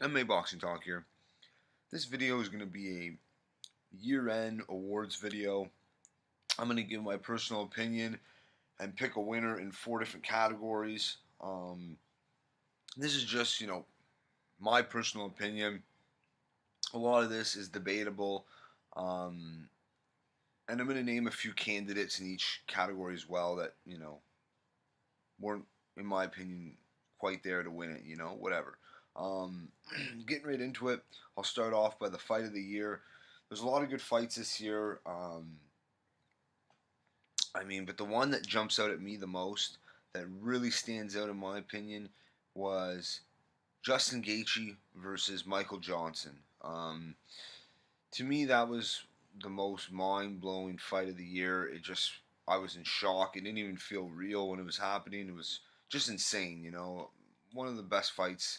MMA Boxing Talk here. This video is going to be a year-end awards video. I'm going to give my personal opinion and pick a winner in 4 different categories. This is just, my personal opinion. A lot of this is debatable. And I'm going to name a few candidates in each category as well that, weren't, in my opinion, quite there to win it, whatever. Getting right into it, I'll start off by the fight of the year. There's a lot of good fights this year. But the one that jumps out at me the most, that really stands out in my opinion, was Justin Gaethje versus Michael Johnson. To me, that was the most mind-blowing fight of the year. I was in shock. It didn't even feel real when it was happening. It was just insane, One of the best fights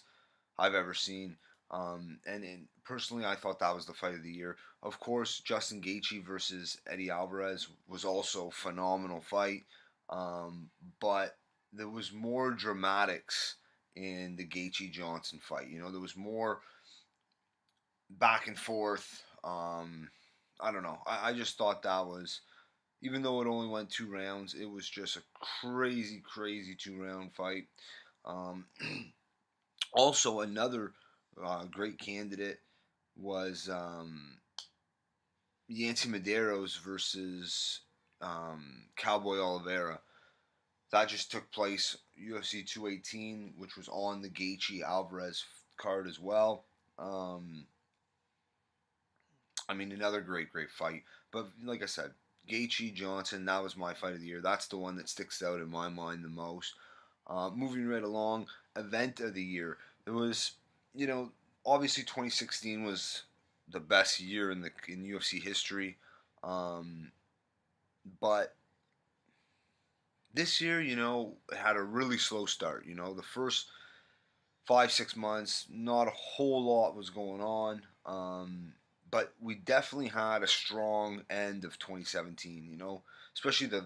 I've ever seen. And personally, I thought that was the fight of the year. Of course, Justin Gaethje versus Eddie Alvarez was also a phenomenal fight. But there was more dramatics in the Gaethje Johnson fight. There was more back and forth. I don't know. I just thought that was, even though it only went 2 rounds, it was just a crazy, crazy 2-round fight. Also, another great candidate was Yancy Medeiros versus Cowboy Oliveira. That just took place UFC 218, which was on the Gaethje Alvarez card as well. Another great, great fight. But like I said, Gaethje Johnson, that was my fight of the year. That's the one that sticks out in my mind the most. Moving right along, event of the year. There was, obviously 2016 was the best year in UFC history. But this year, it had a really slow start. The first 5-6 months, not a whole lot was going on. But we definitely had a strong end of 2017. Especially the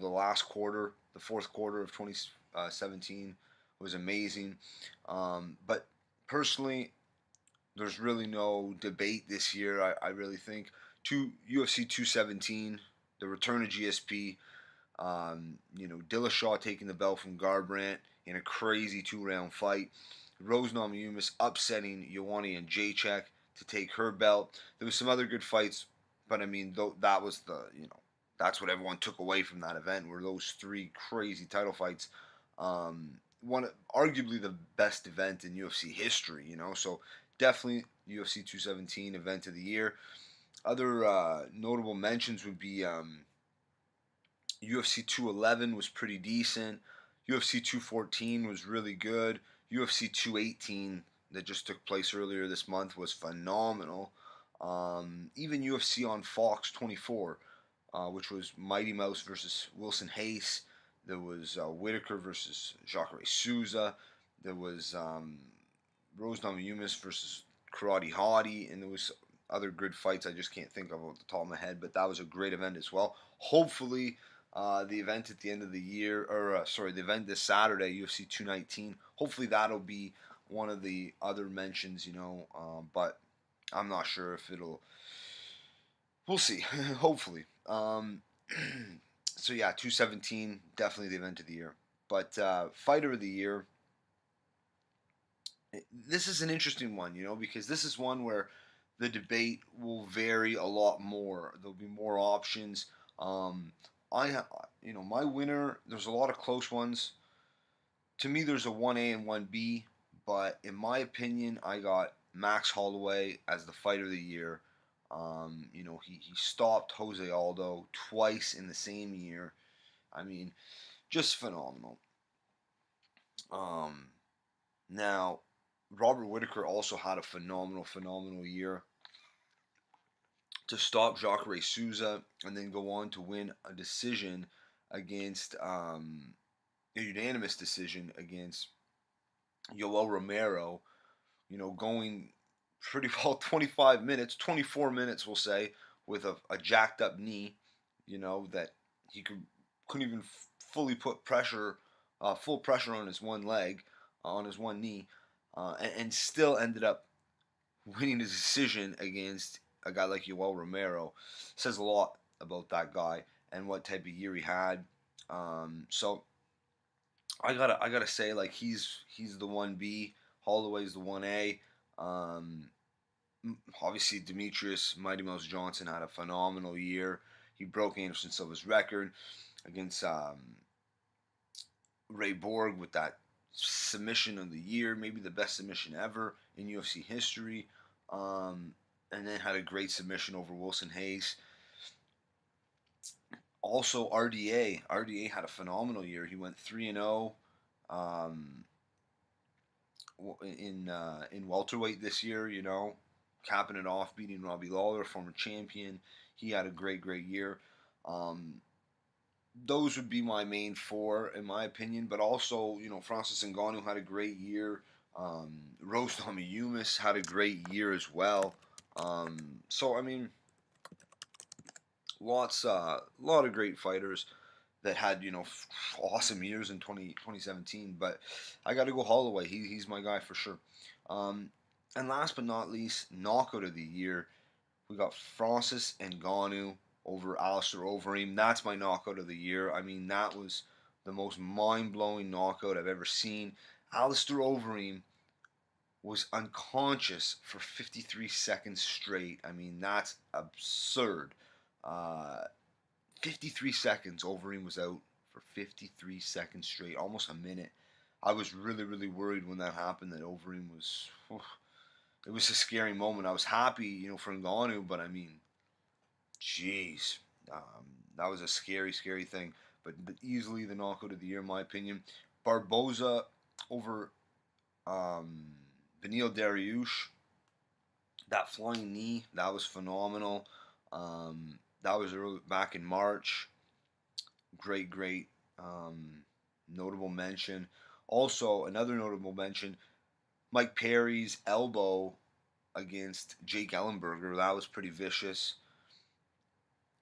last quarter, the fourth quarter of 2017 was amazing. But personally, there's really no debate this year. I really think UFC 217, the return of GSP. Dillashaw taking the belt from Garbrandt in a crazy 2-round fight. Rose Namajunas upsetting Ioane and Jacek to take her belt. There was some other good fights, but that was that's what everyone took away from that event, were those 3 crazy title fights. One arguably the best event in UFC history, so definitely UFC 217 event of the year. Other notable mentions would be UFC 211 was pretty decent. UFC 214 was really good. UFC 218 that just took place earlier this month was phenomenal. Even UFC on Fox 24, which was Mighty Mouse versus Wilson Hayes. There was Whitaker versus Jacare Souza. There was Rose Namajunas versus Karate Hottie, and there was other good fights I just can't think of off the top of my head, but that was a great event as well. Hopefully, the event at the end of the year, the event this Saturday, UFC 219, hopefully that'll be one of the other mentions, but I'm not sure if it'll, we'll see, hopefully. So yeah, 217, definitely the event of the year. But fighter of the year, this is an interesting one, because this is one where the debate will vary a lot more. There'll be more options. My winner, there's a lot of close ones. To me, there's a 1A and 1B, but in my opinion, I got Max Holloway as the fighter of the year. He stopped Jose Aldo twice in the same year. Just phenomenal. Now, Robert Whitaker also had a phenomenal year to stop Jacare Souza and then go on to win a decision against a unanimous decision against Yoel Romero. Going pretty well 25 minutes, 24 minutes, we'll say, with a jacked up knee. That he couldn't even fully put full pressure on his one leg, on his one knee. and still ended up winning the decision against a guy like Yoel Romero. Says a lot about that guy and what type of year he had. So I gotta say, like, he's the 1B. Holloway's the 1A. Um, Obviously, Demetrius Mighty Mouse Johnson had a phenomenal year. He broke Anderson Silva's record against Ray Borg with that submission of the year, maybe the best submission ever in UFC history. And then had a great submission over Wilson Hayes. Also, RDA had a phenomenal year. He went 3-0 um, in welterweight this year. You know, capping it off, beating Robbie Lawler, former champion. He had a great year. Um, those would be my main four, in my opinion. But also, you know, Francis Ngannou had a great year. Rose Namajunas had a great year as well. So I mean, lot of great fighters that had, you know, awesome years in 2017. But I got to go Holloway. He's my guy for sure. Um, and last but not least, knockout of the year, we got Francis Ngannou over Alistair Overeem. That's my knockout of the year. I mean, that was the most mind-blowing knockout I've ever seen. Alistair Overeem was unconscious for 53 seconds straight. I mean, that's absurd. Uh, 53 seconds, Overeem was out for 53 seconds straight, almost a minute. I was really worried when that happened that Overeem was. It was a scary moment. I was happy, you know, for Ngannou, but I mean, jeez, that was a scary thing. But easily the knockout of the year, in my opinion. Barboza over um, Beneil Dariush. That flying knee, that was phenomenal. That was back in March. Great notable mention. Also, another notable mention, Mike Perry's elbow against Jake Ellenberger. That was pretty vicious.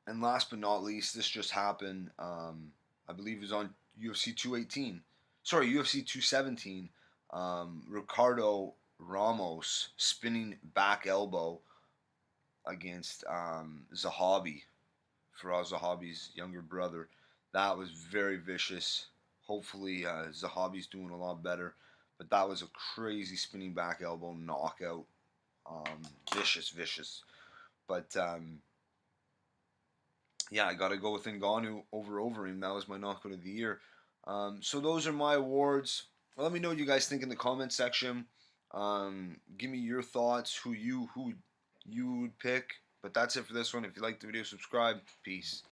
And last but not least, this just happened. I believe it was on UFC 218. Sorry, UFC 217. Ricardo Ramos spinning back elbow against Zahabi, Faraz Zahabi's younger brother. That was very vicious. Hopefully, Zahabi's doing a lot better. But that was a crazy spinning back elbow knockout. Vicious. But yeah, I got to go with Ngannou over him. That was my knockout of the year. So those are my awards. Well, let me know what you guys think in the comment section. Give me your thoughts, who you would pick. But that's it for this one. If you liked the video, subscribe. Peace.